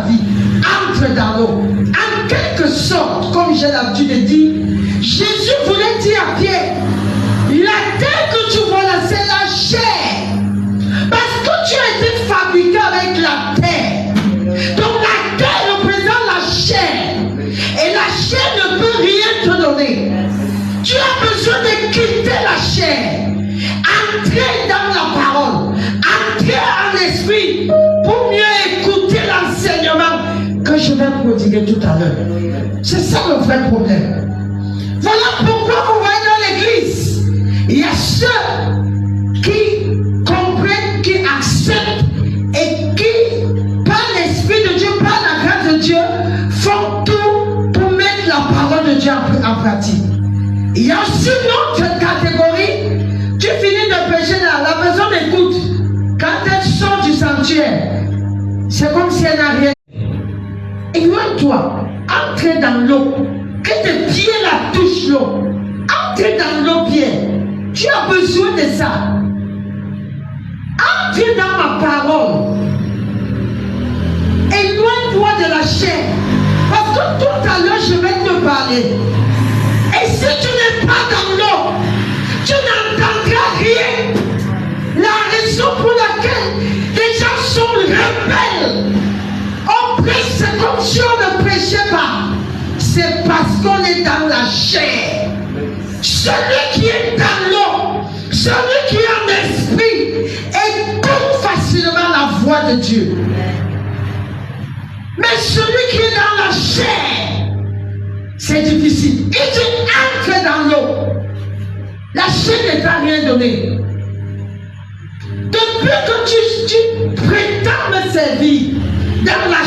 vie, entre dans l'eau. En quelque sorte, comme j'ai l'habitude de dire, Jésus voulait dire à Pierre, la terre que tu vois là, c'est la chair. Parce que tu as été fabriqué avec la terre. Donc la terre représente la chair. Et la chair ne peut rien te donner. Tu as besoin de quitter la chair. Entrer dans la parole. Entrer en esprit pour mieux écouter l'enseignement que je vais prodiguer tout à l'heure. C'est ça le vrai problème. Voilà pourquoi vous voyez dans l'église, il y a ceux qui comprennent, qui acceptent et qui, par l'Esprit de Dieu, par la grâce de Dieu, font tout pour mettre la parole de Dieu en pratique. Il y a aussi une autre catégorie. Tu finis de prêcher là, la personne écoute. Quand elle sort du sanctuaire, c'est comme si elle n'a rien. Éloigne-toi, entre dans l'eau. Que tes pieds la touchent l'eau. Entre dans l'eau, Pierre. Tu as besoin de ça. Entre dans ma parole. Éloigne-toi de la chair. Parce que tout à l'heure, je vais te parler. Et si tu n'es pas dans l'eau, tu n'entendras rien. La raison pour laquelle les gens sont rebelles, on prêche, c'est comme si on ne prêchait pas. C'est parce qu'on est dans la chair. Celui qui est dans l'eau, celui qui est en esprit, écoute facilement la voix de Dieu. Mais celui qui est dans la chair, c'est difficile. Il dit entre dans l'eau. La chair ne t'a rien donné. Depuis que tu prétends me servir dans la